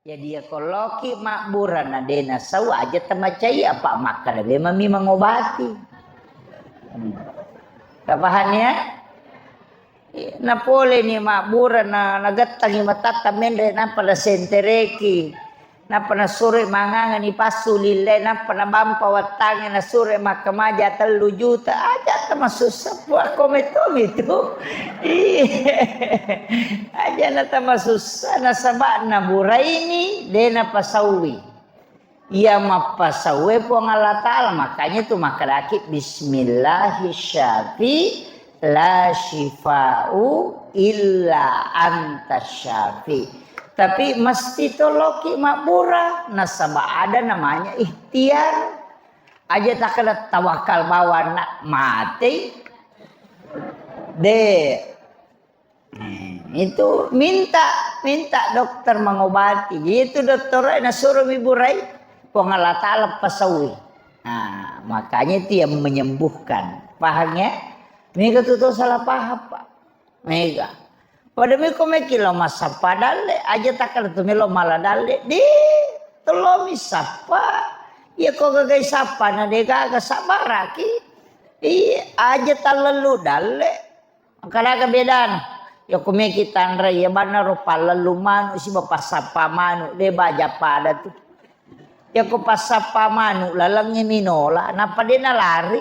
Jadi ya kalau ki makburan adena sawa aja temacai apa makan be mami mengobati. Kapahannya? Na pole ni makburan na nagatang matata mendre na pada sentereki. Na pana sore manganga ni pasulile na pana bampa watange na sore makamaja 3 juta aja termasuk sapua kometom itu. Aja na termasuk sana sabak na burai ini dena pasawi. Ia mapasawe po ang Allah Ta'ala makanya tuh makadakit bismillahirrahmanirrahim la syifa'u illa anta syafi. Tapi mesti toloki makbura nasabah ada namanya ikhtiar aja tak ada tawakal bawa nak mati itu minta dokter mengobati itu dokter na suruh iburai pengalat ta'ala pasawi. Nah, makanya itu yang menyembuhkan pahamnya mega tuh salah paham pak mega pada meko mekilo masa padale aja takkan tu melo malah dale di tolong sapa ya kok gagai sapa na de gaga sabaraki aja talalu dale kada kebedan ya ko meki tanra ya bana rupa lalu manu si bapak sapa manu de baja pada tu ya ko pasapa manu lalangnya minola napa de na lari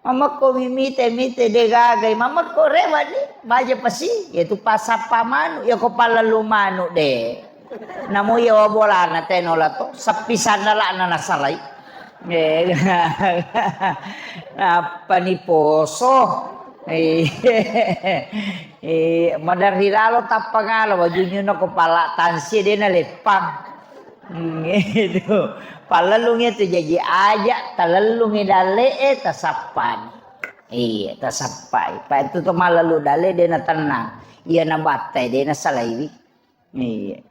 mama ko mimite de gagay mama ko rewa di baja pasi yaitu pasapa manu ya ko palalu manu de namo ya wabola na tenola to sapisan na la na nasalay apa ni poso madarhiralo tapangalo wajunyo na ko pala tansi de na lepang gitu palalungnya tu jadi aja talalungi dale tasapan iya tasapai pa itu tu malalu dale dia na tenang iya na batai dia na salaiwi iya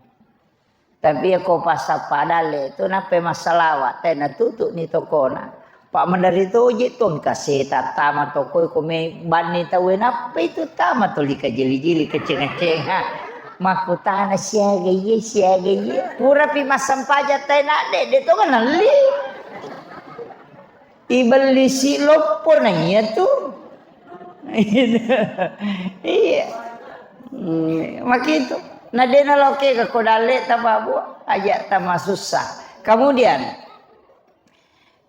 tapi aku pasapa dale tu nape masalah te na tutu ni tokona pak mandari tu je tu kasih tama toko ko me bani tawe nape itu tama tu lika jeli-jeli keceng-keceng makutana siaga ye pura pi masam pajat tay nade de to kan li ibeli si lopo nanya tuh iya makitu nadena loke ka kodale tababu aja tama susah kemudian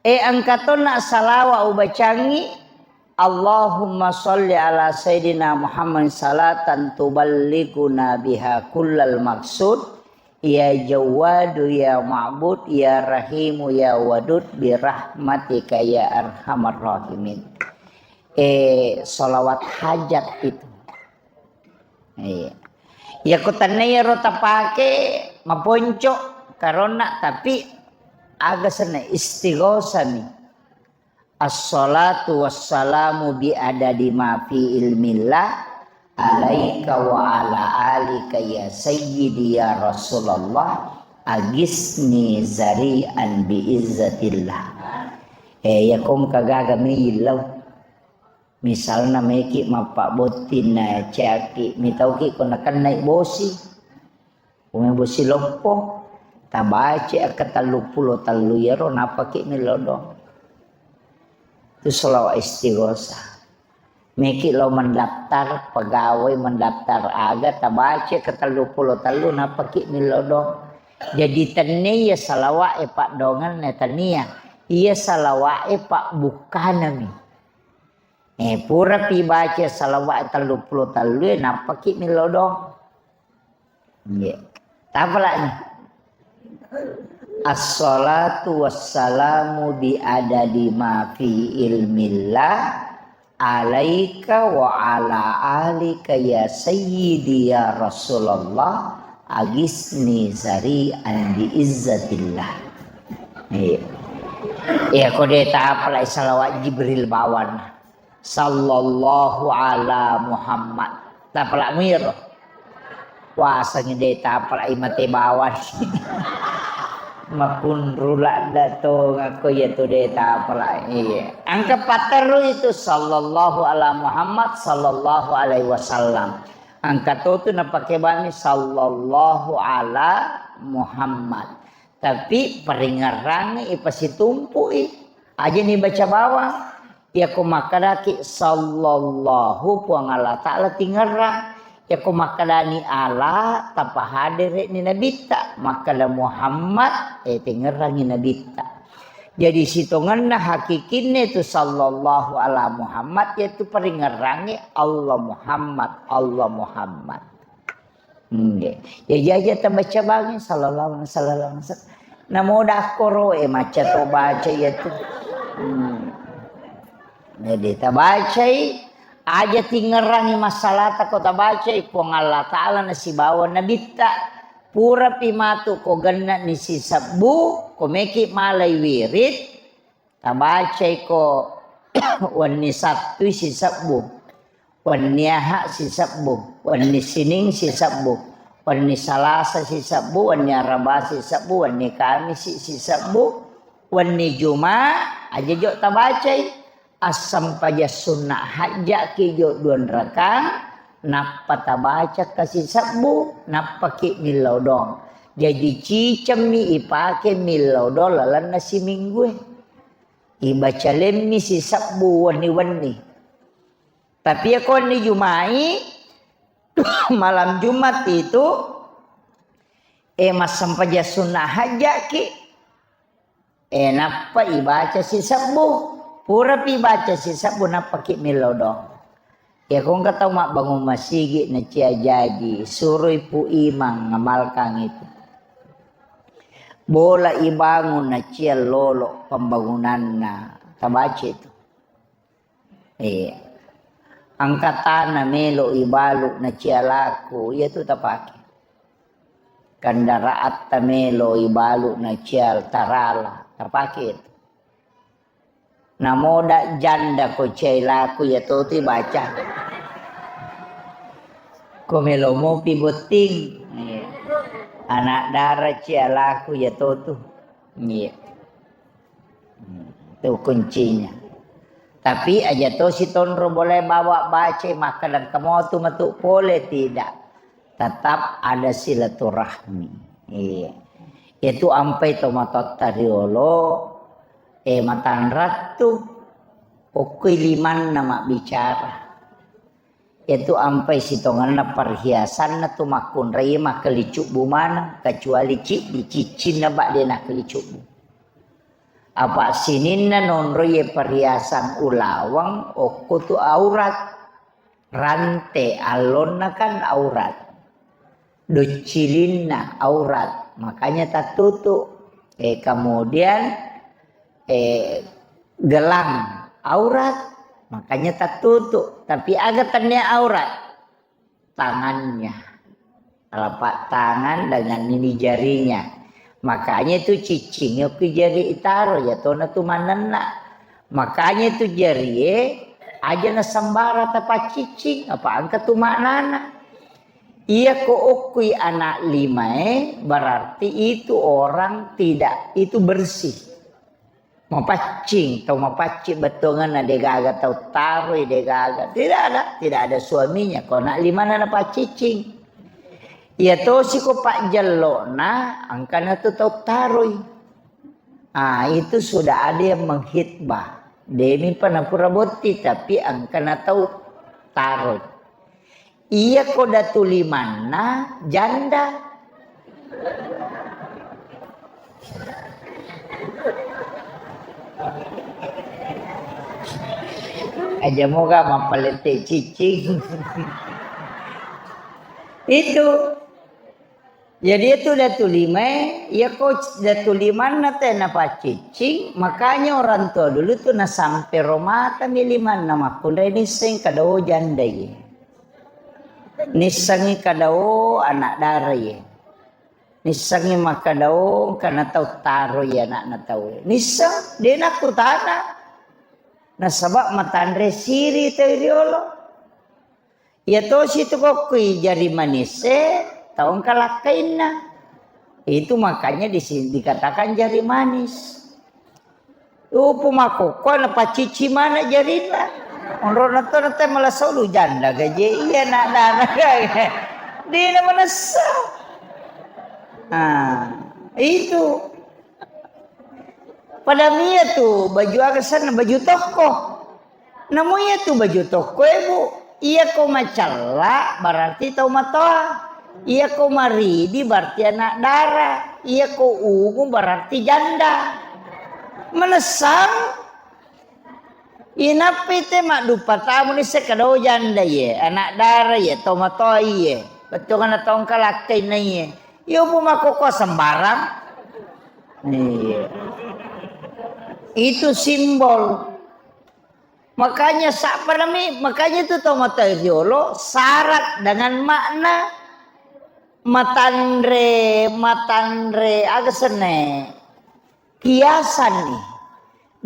angkatona salawa ubacangi Allahumma sholli ala sayyidina Muhammad salatan tuballighuna biha kullal maksud ya jawadu ya ma'bud ya rahimu ya wadud birahmatika ya arhamar rahimin. Salawat hajat itu. Ya kutannya rota pake maponcok karena tapi agak sana istighosa nih. As-salatu wassalamu bi adadi ma fi ilmillah alaika wa ala alika ya sayyidi ya Rasulullah agisni zari'an bi izzatillah. Ya kom kagaga milaw misalna meki mapak botin na caki mitau ki ko nakan naik bosi kung bosi lopo tabace akatalupulo talu yaro napaki milodong itu selawat istighosa meki lo mendaftar pegawai mendaftar aga tabace katalupulo talu napaki milodong jadi tani ya salawat pak dongan netania iya salawat pak bukanami pura pi baca salawat 30 talu napaki milodong ya apa lagi as-salatu wassalamu bi adadi ma fi ilmillah alaika wa ala alika ya sayyidi ya Rasulullah agisni zari'an bi izzatillah. Ya kode ta apa salawat Jibril bawan sallallahu ala Muhammad ta pala mir wasanya deta apa imate bawan mapun rula dato ngako ya tu deta apa iya angka pateru itu sallallahu ala Muhammad sallallahu alaihi wasallam Angkat tu na pakai bami sallallahu ala Muhammad. Tapi peringarang ipasitumpu aja nih baca bawah. Ya ko makadaki sallallahu puang Allah ta'ala tingarang. Ya ko makadani ala tapa hadir ni nabita. Makada Muhammad tingarang ni nabita. Jadi situngan na hakikinnya itu sallallahu ala Muhammad yaitu peringarangi Allah Muhammad, Allah Muhammad. Ya jaja baca bangi sallallahu alaihi wasallam. Namo dakoro maca to baca yaitu. Jadi tabaca aja tingerangi masalah tak kota baca ipong Allah Ta'ala nasi bawa nabita pura pimatu ko ganna ni si sabu ko meki malay wirid tabaca ko wani sabtu si sabu wani aha si sabu wani sining si sabu wani salasa si sabu wani araba si sabu wani kamis si sabu wani juma aja jo tabaca asam paja sunnah hajja kijo 2 rakang napa tabaca kasih sabu napa ki milodong jadi cicam mi ipake milodong lalan nasi minggu ibaca lemmi si sabu wani tapi ako ni jumai malam Jumat itu masam paja sunnah hajja ki napa ibaca si sabu pura pi baca sisa puna pakai milodong. Ya kung kataw mak bangun masigi na cia jadi suruh pu imang ngamalkan itu. Bola ibangun na cia lolo pembangunan na tabaci itu. Angkatan na melo ibalu na cia laku yaitu tapaki. Kandaraat ta melo ibalu na cia tarala tapaki itu. Namoda janda ko cailaku ya toti baca. Ko melomo pi boting. Anak darah cialaku ya totu. Itu kuncinya. Tapi aja to si tonro boleh bawa baca maka dan kamu tu metu boleh tidak. Tetap ada silaturahmi. Itu ampai to matot tariolo. Matan ratu pokoi liman nama bicara itu ampai sitongan na perhiasan na tumakun raya makelicu bumana kecuali dicicin na bak dia nak kelicuk bu apa sinin na non raya perhiasan ulawang oku tu aurat rante alon na kan aurat docilin na aurat makanya tak tutup kemudian gelang aurat makanya tak tutup tapi agatannya aurat tangannya telapak tangan dengan ini jarinya makanya itu cicing ke jari itaro ya tona tu manena makanya itu jari aja na sambara tapa cicing apa angkat tu maknana iya ko okui anak 5 berarti itu orang tidak itu bersih mapacing atau mapacik betongan ada gaga atau taruh ada gaga tidak ada suaminya kau nak 5 na pacicing ya to si ko pak jelo na angkana tu tau taruh itu sudah ada yang menghitbah demi panapura boti tapi angkana tau taruh iya ko datu 5 na janda aja moga mapalete cicing itu jadi itu datu 5 ya coach datu 5 na tena pa cicing makanya orang tua dulu tuh na sampai romata miliman nama kunda ini sing kadao janda ye nisangi kadao anak darah ye nisangi makadao kana tau taro ya anak na tau nisang dia nak tanah na sabab matandre siri teriolo ya to situ kok kui jari manise taong kalakain na itu makanya dikatakan jari manis upu makoko na pacici mana jarina Menurut nanti malah selalu janda gaji iya nak darah dia nak menasa. Itu pada Mia tuh baju akasan baju toko. Namanya tuh baju toko ibu. Iya kau macala berarti tahu matoa. Iya kau maridi berarti anak darah. Iya kau ungu berarti janda. Menesang. Inapite mak dupa tamu ni sekadau janda ye, anak darah ye, tomatoi ye, betul kan atau kalakai na ye, yo pun mako sembarang, nih, itu simbol, makanya siapa nami, makanya itu tomatoi yolo syarat dengan makna matandre agak sene, kiasan nih.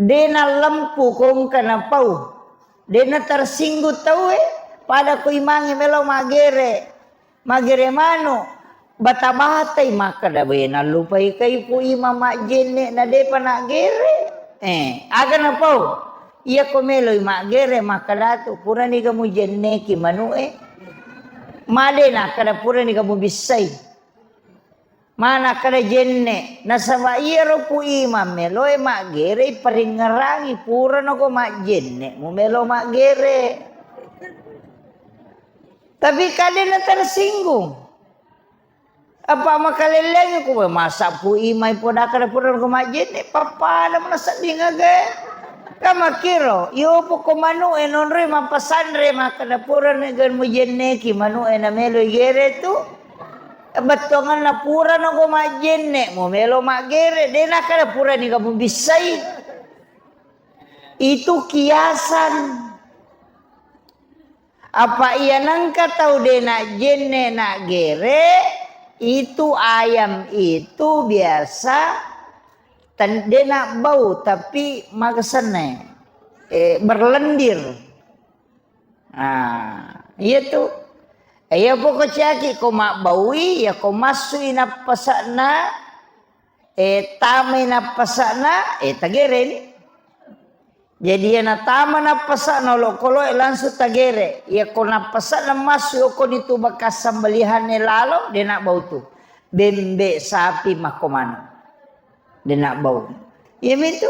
Dena lempu kong kena pau. Dena tersinggut tahu pada ku imangi melo magere. Magere mano. Bata-batai maka da bena lupa ikai ku ima mak jene na depa nak gere. Aga na pau. Iya ko melo mak gere maka datu pura ni kamu jene ki manu Made na kada pura ni kamu bisai. Mana kada jenne nasaba iya pu imam melo mak gere peringerangi pura no ko mak jenne mu melo mak gere tapi kadena tersinggung apa makaleleng ko masa pu imai poda kada pura ko mak jenne papa ada merasa dingaga kama kiro yo po ko manu enonre mapasandre makada pura negan mu jenne ki manu ena melo gere tu betongan na pura na ko majenne mo melo magere dena kada pura ni kamu bisai itu kiasan apa iya nangka tahu dena jenne na gere itu ayam itu biasa dena bau tapi magesene berlendir iya tuh. Iya pokok caki ko mak bawi ya ko masui na pasana tame na pasana tagere ni. Jadi ya na tama na pasana lo kolo langsung tagere. Ya ko na pasana masu ko ditu bakas sambalihan ni lalo dia nak bau tu. Bembe sapi makomano. Dia nak bau. Ya itu.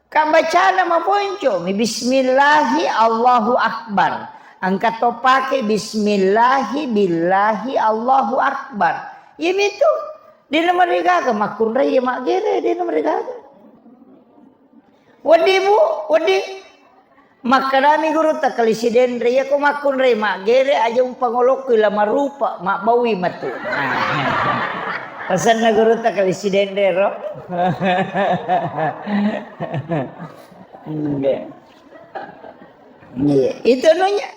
Kan baca nama ponco mi bismillahi Allahu akbar. Angkat topake bismillahi billahi Allahu akbar. Ya itu. Di nomor mereka makun raya mak gere di nomor mereka. Wadi bu, wadi. Makarami guru tak kalisiden raya ko makun raya mak gere aja pangolok ko lama rupa mak bawi matu. Pesan na guru tak kalisiden ro. Itu nunya.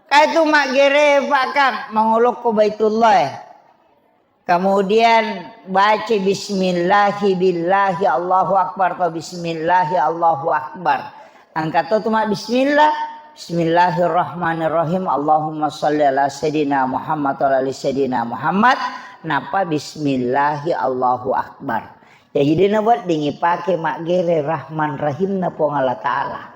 Itu mak gere pak kan mengolok ko Baitullah. Kemudian baca bismillahi billahi Allahu akbar atau bismillahi Allahu akbar. Angkat tu mak bismillah. Bismillahirrahmanirrahim. Allahumma shalli ala sayyidina Muhammad wa ala sayyidina Muhammad. Napa bismillahi Allahu akbar. Jadi dia buat dingi pakai mak gere Rahman Rahim na po Allah Ta'ala.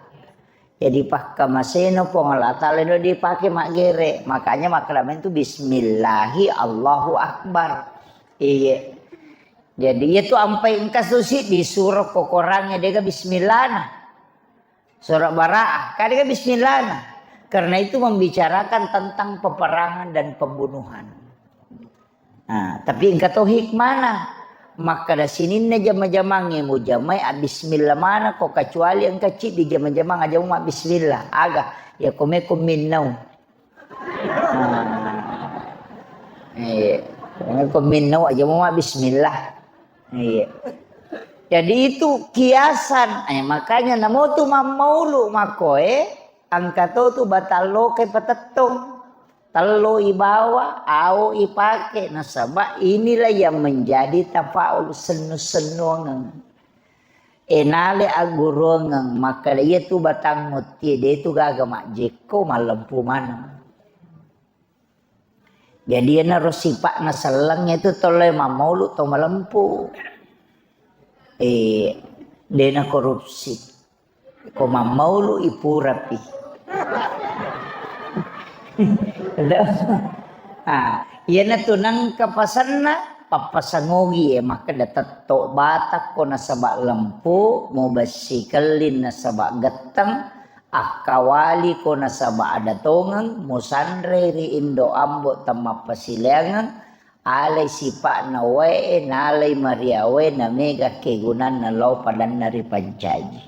Jadi pakka maseno pong Allah Ta'ala itu dipakai mak gere. Makanya makramen itu bismillahi Allahu akbar. Iya. Jadi itu ampai engkas susi di surah kokorangnya dia bismillah. Surah Bara'ah kan dia bismillah. Karena itu membicarakan tentang peperangan dan pembunuhan. Nah, tapi engkau tahu hikmahnya. Maka da sini na jama-jamangnya mu jamai bismillah mana kok kecuali yang kecil di jama-jamang aja mu bismillah aga ya komekum minnau komekum minnau aja mu bismillah jadi itu kiasan makanya namo tu maulu makoe angkato tu batalo ke petetung telo ibawa, au ipake. Nasabah inilah yang menjadi tafaul senu-senu. Enale agurong maka dia tu batang muti dia tu gagama jeko malempu mana. Jadi na rosipak na salangnya itu toleh mamulu to malempu. Dia na korupsi. Ko mamulu ipu rapi. Iya na tunang kapasan na papasangogi maka datat to batak ko na saba lampu mo basikalin na saba gatang akawali ko na saba adatongang mo sanre ri indo ambo tama pasilangang alay sipa na wae nalay mariawe na mega kegunan na law padan na ri pancaji.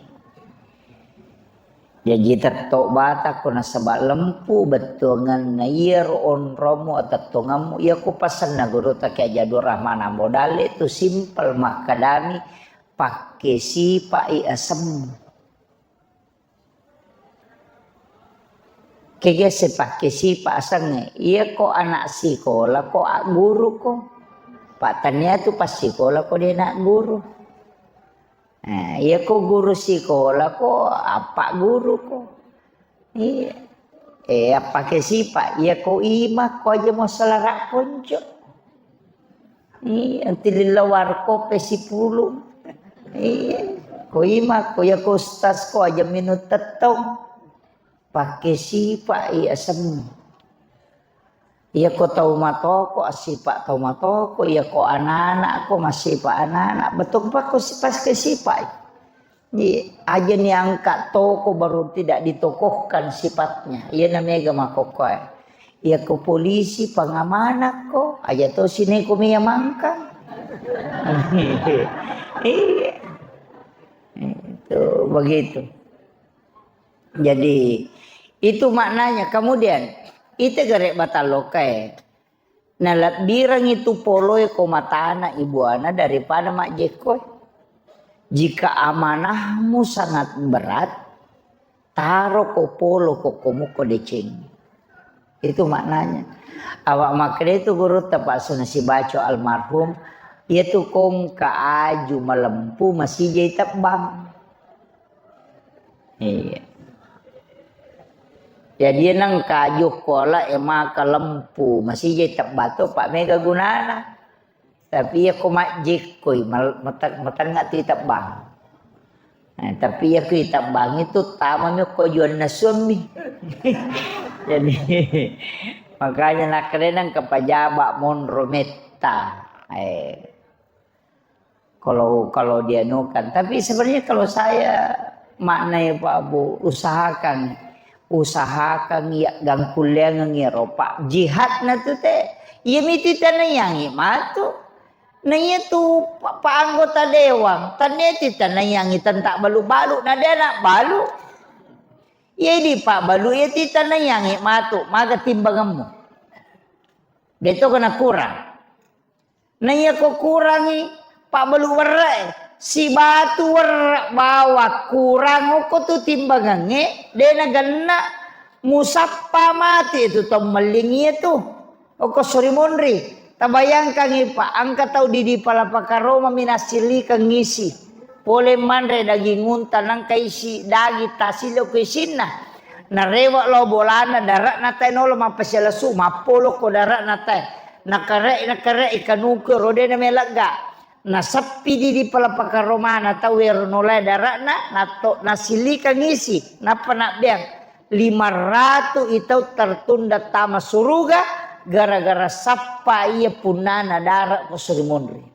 Jadi tato bata ko na saba lampu betungan na on romo at tungamu iya ko pasan na guru ta kaya jadu rahmana modal itu simple makadami pakai sipa i asam. Kaya se pakai sipa asam iya ko anak sekolah ko guru ko. Pak tanya tu pas sekolah ko dia nak guru. Nah, iya ko guru sekolah ko apa guru ko iya pakai sipa iya ko ima ko aja mau selarak ponco iya anti lilawar ko pesipulu iya ko ima ko ya ko ustaz ko aja minut tetong pakai sipa iya semua iya ko tahu matoko asipa tahu matoko iya ko anak-anak ko masih pak anak-anak betul pak ko pas ke sipa iya aja nih angkat toko baru tidak ditokohkan sifatnya iya namanya gamakoko iya ko polisi pengamanan ko aja tuh sini ko miya mangka iya itu begitu jadi itu maknanya kemudian ite garek batalokai nalat birang itu poloy ko matana ibu ana daripada mak jekoy jika amanahmu sangat berat taro ko polo ko komu ko deceng itu maknanya awak makre itu guru tepak sunasi baco almarhum itu kong kaaju melempu masih jai tebang iya jadi nang kayu kola emaka lempu masih jadi batu pak mega gunana tapi ya ko majik koi matan nggak titebang nah, tapi ya titebang itu tamanya ko jual nasumi jadi makanya nak kerenang kepajabak monrometa kalau dia nukan tapi sebenarnya kalau saya maknanya Pak Abu usahakan ya gang kuliah ngiro pak jihad na tu teh iya miti tanah yang matu na iya tu pak anggota dewan tanah ti tanah yang tak balu-balu na dia nak balu iya di pak balu iya ti tanah yang matu maka timbanganmu beto kena kurang na iya ko kurangi pak balu werai si batu bawa kurang ko tu timbangannya dia nagana musapa mati itu tomelingi itu oko sorry monri tabayangkan ipa angka tau di palapakaroma minasili kang ngisi pole manre daging unta nang kaisi dagi tasilo kisina narewa lo bolana darat nate nolo mapeselasu mapolo ko darat nate nakare ikanuke rodena melaga na sapi di palapaka romana tawer nolai darakna nato nasilika ngisi napa nak biang 500 itu tertunda tama suruga gara-gara sapa iya punana darat ko surimondri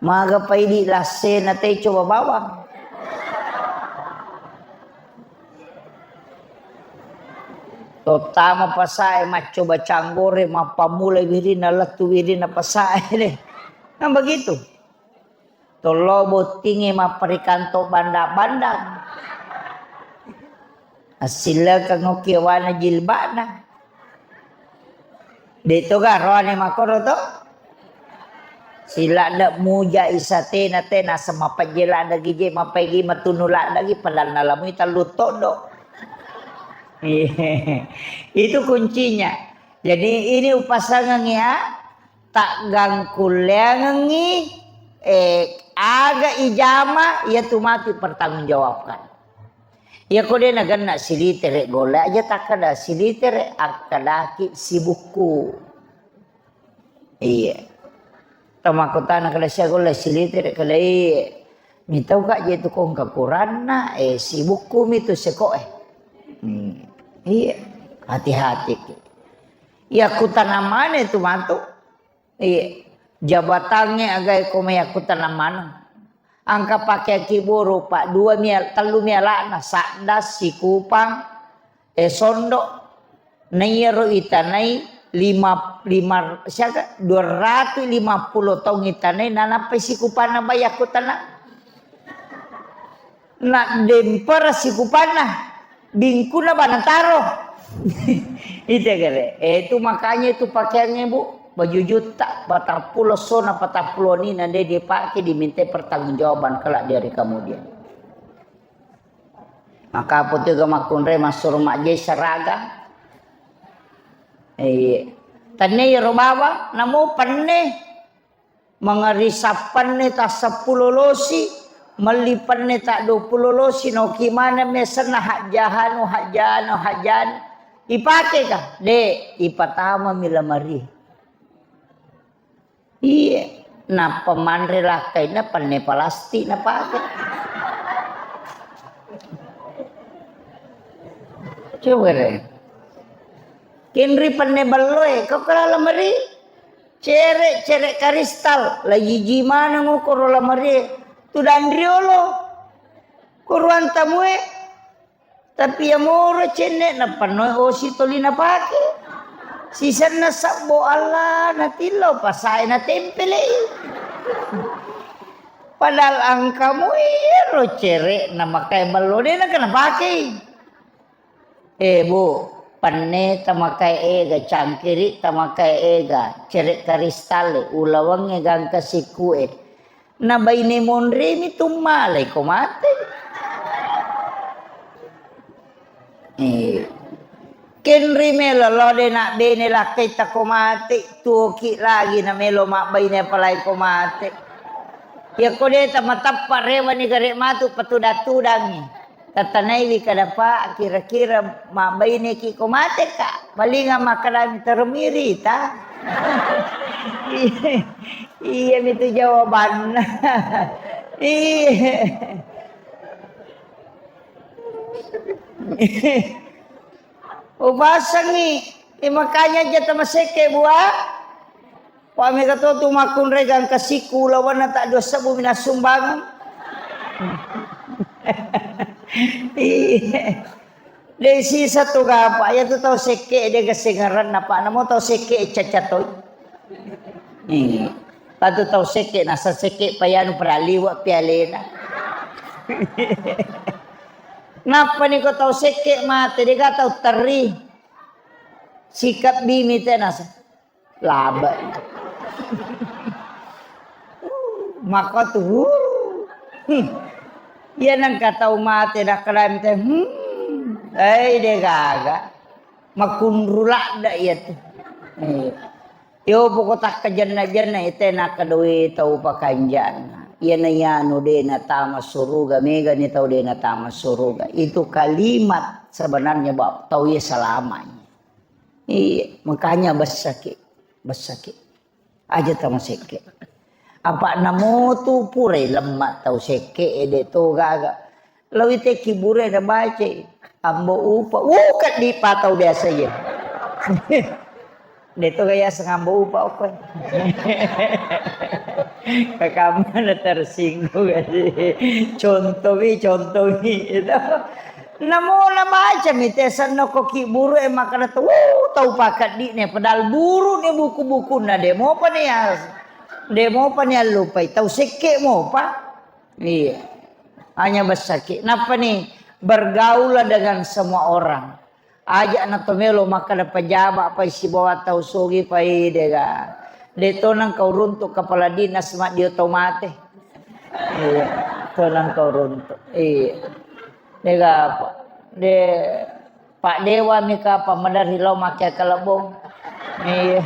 maga paidi lase na te coba bawang tama pasai coba canggore mapamulai wirina latu wirina pasai deh kan begitu tolobo tinggi maperikanto banda-banda asila kangokiwana jilbana dito ga roane makoro to sila ndak muja isate na tena sama pajela lagi je mapagi matunula lagi padal nalamu talutodo itu kuncinya. Jadi ini upasangannya tak gangkulengi aga ijama ya tu mati pertanggungjawabkan. Ya kode nagan nak silitere gole aja tak ada silitere akadaki sibuku. Iya. Tamakutana kada sia gole silitere kada Mitau kak je tu kong kekuran na sibuk kum itu seko iya hati-hati iya aku tanaman itu mantu iya jabatannya agak kome aku tanaman angka pakai kiburu pak 2 mia 3 mia lana sakdas si kupang sondok nayro itanai 250 tahun itanai nanapai si kupana bayaku tanah nak demper si kupana bingku na banantaro itu kere itu makanya itu pakaiannya bu baju juta 40 sona 40 ni nanti dia pakai diminta pertanggungjawaban kelak dari kemudian maka putih gamakun re masuk rumah je seragam tanya ya robawa namu penne mengerisapan ni tak 10 losi melipan ni tak 20 losi no gimana mesena hak jahan ipake kah de ipatama milamari iya na pemandre lakai na panne palasti na pake coba re kinri panne balloy kau kala lamari cere karistal lagi gimana ngukor lamari tu dandriolo kuruan tamue tapi amoro cene na panoy osi tolina pake sisan na sabbo Allah na tilo pasay na tempele padahal ang kamu iro cere na makai balode na kana pake bu panne tamakai ega cangkiri tamakai ega cere karistale ulawang egang kasikue na baine monre mi tumalay komate kenri melo lode nak bene lakai ta komate tuki lagi na melo mak baine palai komate ya kode ta matappa rewa ni gare matu patudat-tudangi tatanai wi kada pa kira-kira mak baine ki komate ka palinga makalan termiri ta iya itu jawaban iya ubasang ni makanya jata maseke buah pami kato tumakun regang kasiku lawan na tak dosa bumi na sumbangan iya desi satu gapa ya tu tau seke de gasengaran napa namo tau seke cacatoy patu tau seke nasa seke payanu praliwa pialena napa ni ko tau seke mate de ka tau teri sikap bimi te nasa laba maka tu ya nang katau mate na kalam te de gaga makunrula da iya tu yo pokok tak kejarna-jarna ite nak kadoi tau pakanjan iya na yano de na tama suruga mega ni tau de na tama suruga itu kalimat sebenarnya bab tau ya selamanya iya makanya besaki aja tama seke apa namo tu pure lemak tau seke de to gaga lawite kibure na bace ambo upa kat di patau biasa ya Deto kaya sengambo upa oke. Kakamana tersinggung kasi. Contoh itu. Namo na macam itesan no koki buru makana tu tau pakat di ne padahal buru ne buku-buku na demo pa niya lupai tau seke mo pa. Iya. Hanya bersaki. Napa nih bergaul dengan semua orang. Ajak na tomelo maka na pajama pa si bawa tau sogi pa dega. Dito nang kau runtuk kepala dinas mak dia tomate. Iya, to nang kau runtuk. Iya. Dega apa? De Pak Dewa mika pamadar hilau makia kalabong. Iya.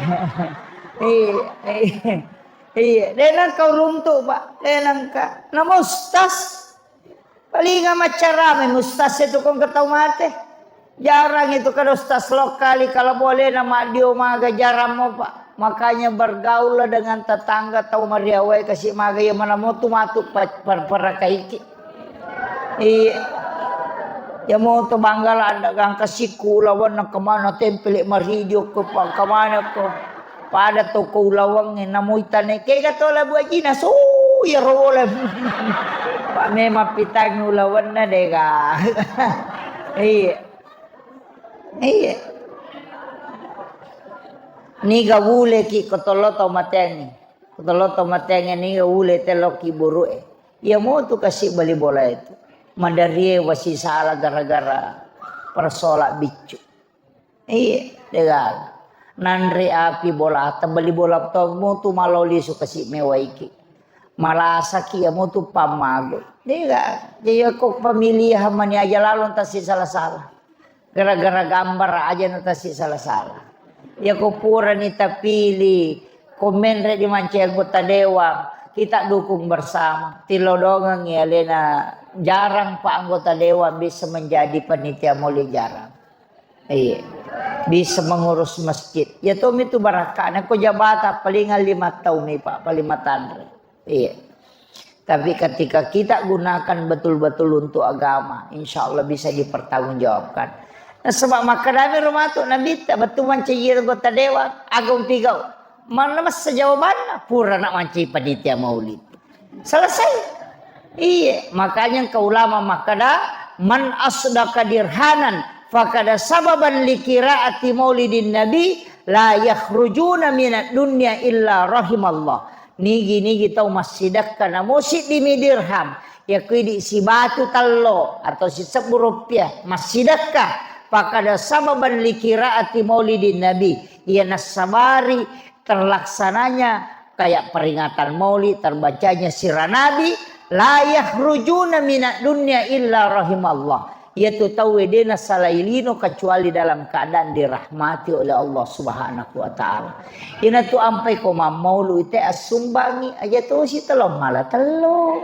Iya, denang kau runtuk Pak. Denang ka. Na mustas. Palinga macarame mustas itu kong ketau mate. Jarang itu kan ustaz lokali kalau boleh nama dia maga jarang mo Pak. makanya bergaul dengan tetangga tahu mariawai kasih magai mana mau tu matuk para kaiki. Ya mau tu banggal anda gang kasiku lawan nak kemana tempelik maridio ke kemana ke pada toko lawang ni namu itane ke katola buat jina so ya rola pak memang pitang lawan na dega. Iya. Ni gawule ki kotoloto mateni. Kotoloto mateni ni gawule teloki burue. Ya mau tu kasih bali bola itu. Mandarie wasi salah gara-gara persolak bicu. Iya, degal. Nandre api bola bali bola to mau tu maloli su kasih mewaiki. Malasa ki ya mau tu pamago. Degal. Jadi kok pemilihan mani aja lalu tasi salah-salah. Gara-gara gambar aja notasi salah-salah. Ya kupura nita pilih komen di manci anggota dewan kita dukung bersama. Tilodongan ya lena jarang pak anggota dewan bisa menjadi panitia muli jarang. Iya. Bisa mengurus masjid. Ya tom itu barakah. Aku jabatan paling 5 tahun nih pak, paling 5 tahun. Iya. Tapi ketika kita gunakan betul-betul untuk agama, insya Allah bisa dipertanggungjawabkan. Nah, sebab maka kami rumah tu Nabi tak betul manci anggota dewan agung tigau. Mana mas jawabannya pura nak manci panitia maulid. Selesai. Iya, makanya ke ulama makada man asdaka dirhanan fakada sababan likiraati maulidin nabi la yakhrujuna minad dunya illa rahimallah. Nigi tahu masjidak kana musik di dirham. Ya kui si batu tallo atau si 10 rupiah masjidakah fakada sababan likiraati maulidin nabi. Ia nasabari terlaksananya kayak peringatan maulid terbacanya sirah nabi la yakhrujuna minad dunya illa rahimallah. Yaitu tahu dena salailino kecuali dalam keadaan dirahmati oleh Allah Subhanahu wa taala. Ina tu ampai ko maulu ite asumbangi aja tu si telo malah telo.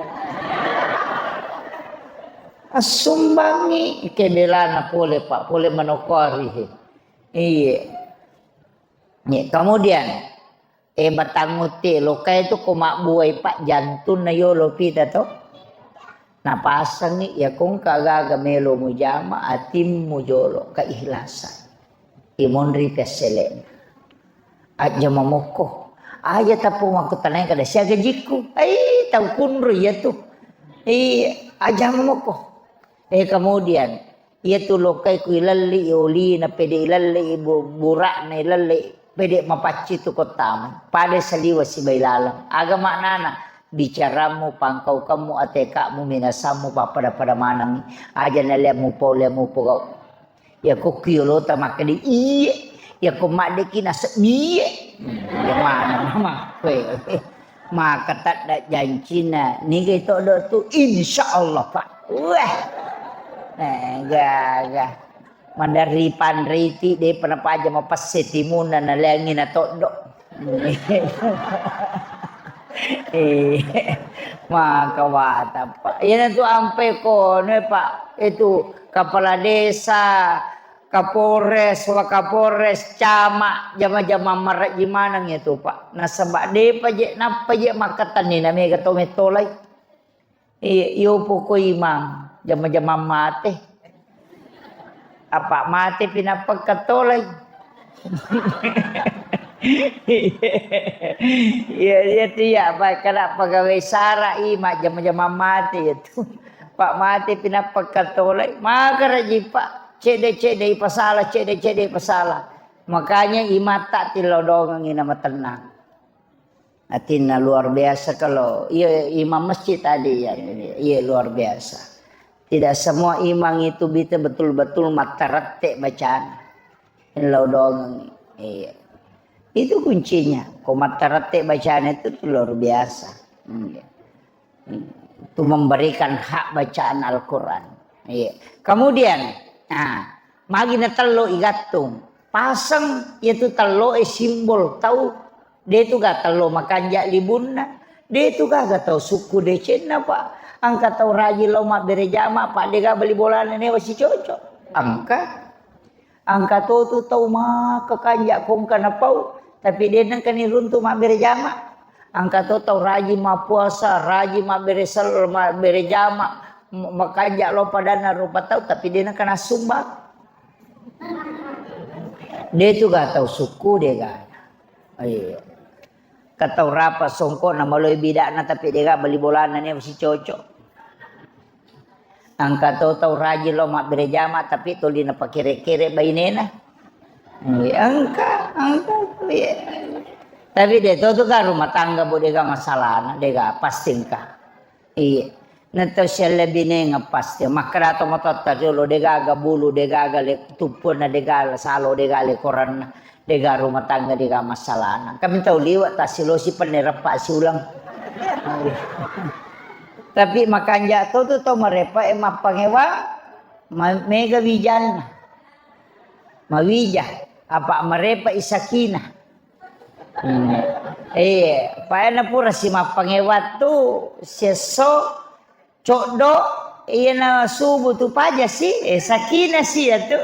Asumbangi kedelana pole pak, pole manokori. Iya. Nih, kemudian batanguti lokai itu koma buai pak jantun na yolo pita to. Nah pasang ni ya kung kagaga melo mo jama atim mo jolo kaikhlasan. Imonri kaselen. At jama moko. Aja tapo aku tanay kada siya gajiku. Ay tahu kunro ya tu. Aja moko. Kemudian ia tu lokai ku ilalli oli na pede ilalli burak na ilalli pede mapaci tu kotam. Pada saliwa si bailalang. Agama nana. Bicaramu, pangkau kamu, atekamu, minasamu, pada manang aja nalemu po kau. Ya ko kilo tamakadi iye. Ya ko madeki nasa iye. Ya mana mama kwe. Maka tak ada janjina. Ni gitu do tu insyaallah pak. Wah. Gagah. Mandari panriti de panapa aja mapasetimunan na langin na todo. Maka wata pak. Yan itu ampe ko ne pak itu kepala desa, kapolres, wakapolres, camat, jama-jama marak gimana itu pak. Nah sebab de paje napa je makatan ni nami kata metolai. Yo poko imam, jama-jama mate. Apa mate pinapa katolai. Ya dia pak kada pegawai sara ima jama-jama mati itu pak mati pinapak katolai maka raji pak cede pasalah cede pasalah makanya ima tak tilodong nama tenang atina luar biasa kalau iya imam masjid tadi ya iya luar biasa tidak semua imam itu bisa betul-betul mata retek bacaan lodong iya. Itu kuncinya. Komata retek bacaan itu luar biasa. Itu memberikan hak bacaan Al-Quran. Kemudian, magina telo igatung. Pasang itu telo simbol. Tahu, dia itu gak telo makan jak libunna. Dia itu gak tahu suku decena pak. Angka tahu raji loma berejama pak. Dia gak beli bola ini masih cocok. Angka tuh tahu maka kanjak kong kana pau. Tapi dia nang kani runtuh mak bere jama. Angka tau rajin mak puasa, rajin mak bere sel, mak bere jama, makanya lo padana rupa tahu tapi dia nang kena sumbang. Dia tu gak tahu suku dia gak. Iya. Kata rapa songko nama lo bidana tapi dia gak beli bolanan dia masih cocok. Angka tahu rajin lo mak bere jama tapi tu dia nak kere-kere bainena. Angka tuh ya. Tapi dia tuh kan rumah tangga boleh gak masalah, dia gak pastiin kah? Iya. Nanti saya lebih ngepas dia. Maka atau motor tadi lo dia gak bulu, dia gak le tupun, dia gak salo, dia gak le koran, dia gak rumah tangga dia gak masalah. Kami tahu liwat tas lo si penerepak si ulang. Tapi makanya tuh merepa emak pangewa, mega wijan, mawija. Apa merepa isakina paana pura si mapangewat tu seso cokdo iya na subuh tu paja si sakina si ya tu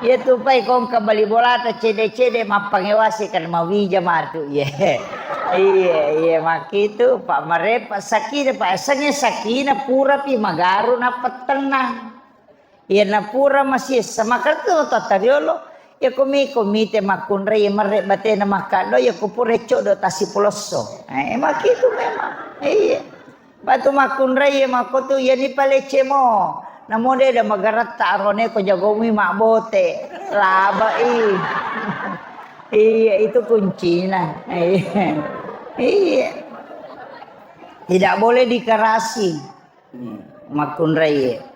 ya tu pai kong kabali bolata cede mapangewat si kan mawija martu iya makitu pak merepa sakina pak asanya sakina pura pi magaru na petengah. Ya na pura masih sama kartu tatariolo ya komite makunre ya merek bate na makado ya kupure do tasi puloso emak itu memang iya batu makunre ya makotu ya ni palece mo namode da magarat tarone ko jagomi makbote laba iya itu kuncinya iya tidak boleh dikerasi makunre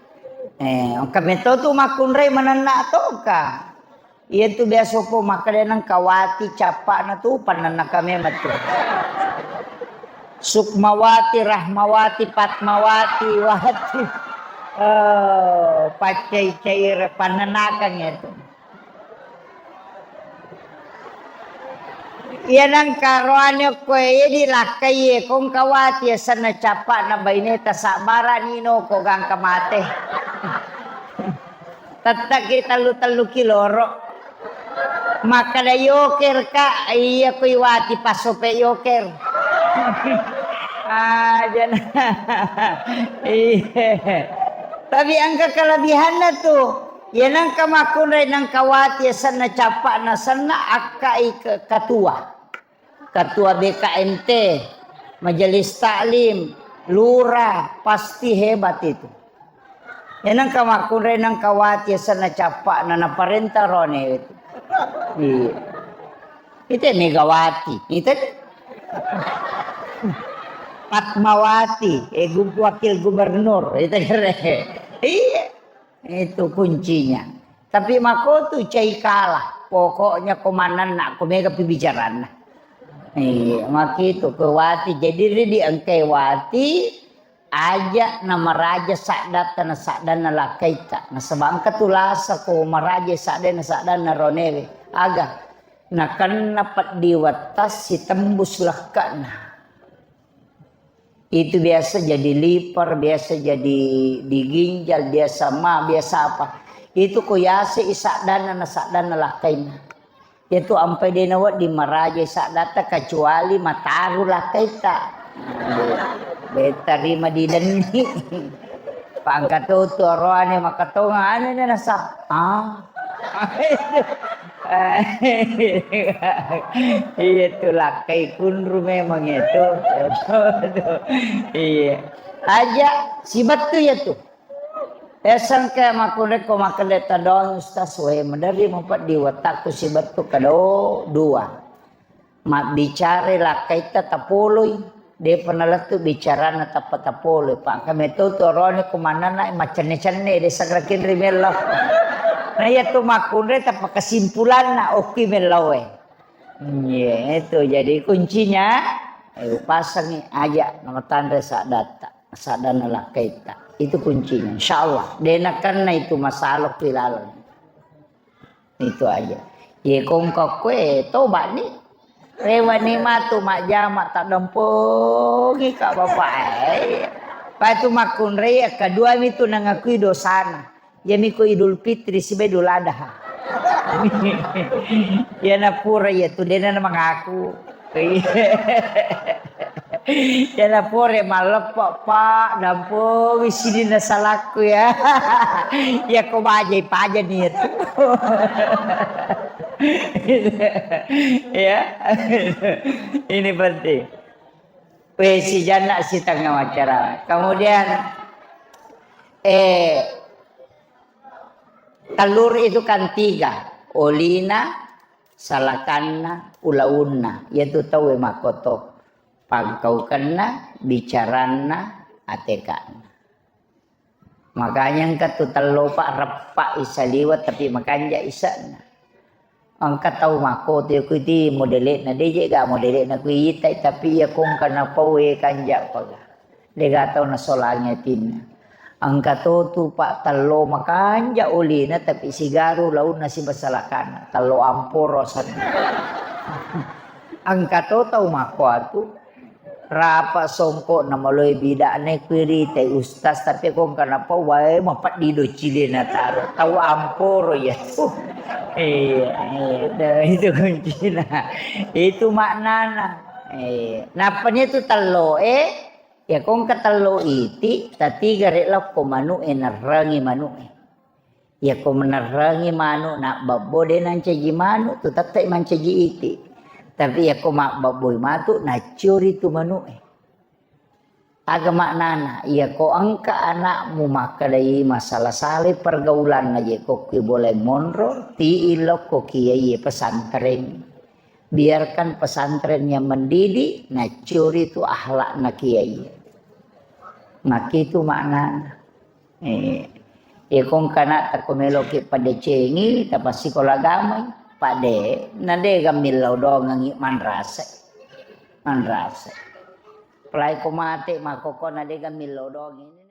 kami tahu tu makunre manana to ka. Iya tu biasa po makanan kawati capak na tu panana kami matu. Sukmawati, Rahmawati, Patmawati, Wati. Pacay cair pananakan itu. Yan ang karoanyo ko di lakay kung kawati sana capak na baineta sa bara nino ko gang kamate. Tatak kita lu kiloro. Maka da yoker ka iya ko iwati pasope yoker. Diyan. Tapi ang kakalabihan na to. Yan ang kamakunay ng kawati sana capak na sana akai katua. Ketua BKMT, Majelis Taklim, Lurah, pasti hebat itu. Yan ang kamakunay ng kawati sana capak na naparenta rone itu. Itu Megawati, itu Patmawati, wakil gubernur, itu iya, itu kuncinya. Tapi mako tuh cai kalah, pokoknya komandan nak kumega pibicaran. Iya, makitu kewati jadi di angkewati aja nama raja sakdana lakaita na sabangka tulasa ko maraja sakdana ronewe aga na kan napat diwatas si tembus lakana itu biasa jadi lipar biasa jadi diginjal biasa biasa apa itu ko yase sakdana lakaina itu ampai denawat di maraja sakdata kecuali mataru lakaita beta rima di deni pangkat tu roane makatonga ano na nasa itu lakai kunru memang itu iya aja sibat tu ya tu esan ke makune ko makaleta don ustaz we medari mempat di watakku sibat tu kado dua mak bicara lakai tatapoloy dia pernah tu bicara na tapatapolo pak kami tu rone kumana na macam-macam dia sagrakin rimelo nah ya tu makunre tapa kesimpulan na oke melawe iya itu jadi kuncinya pasang aja nama tanda sadana lakaita itu kuncinya insyaallah denakan na itu masalah pilalan itu aja ye kong kakwe tobat ni rewani matu mak jamak tak dompogi kak bapak patu makunre kedua itu nangakui dosana ya miku idul fitri si bedul adha Ya na pura ya tu dia na mengaku. Ya na pura malepok pak dampo sini na salahku ya. Ya kau bajai paja nih itu. Ya. Ini penting. Si jana si tengah wawancara. Kemudian telur itu kan 3, olina, salakanna, ulaunna, yaitu tahu makoto, pagkaukanna, bicaranna, atekanna. Makanya engkau tu telopak repak isa liwat tapi makanya isana. Angkat tahu mako tu aku ti modelit na dia juga modelit na kuitai tapi ya kong kana pawe kanja paga. Dia tahu na solanya tin. Angkat tu pak telo makanja ulina tapi sigaru laun na si basalakan. Telo amporo san. Angkat tahu mako tu rapa songko na maloy bida na kwiri tay ustas tapi kong kana pawe mapat dido chile na taro. Tahu amporo ya tu. Itu kuncinya. Itu maknana. Napanya itu telo ya kong katelo iti tati garela ko manu narangi manu ya ko menarangi manu nak babode nan cegi manu tu tatai man cegi iti tapi ya ko mak baboy matu na curi tu manu aga maknana ya ko angka anakmu makadai masalah sale pergaulan aja ko ki boleh monro ti ilok ko kiai pesantren biarkan pesantren yang mendidik na curi tu akhlak na kiai nak itu maknana kong kana takomelo ki pade cengi tapa sekolah gamai pade nade gamil laudo ngangi manrase Pelai ko mati makoko nade gamil laudo ngini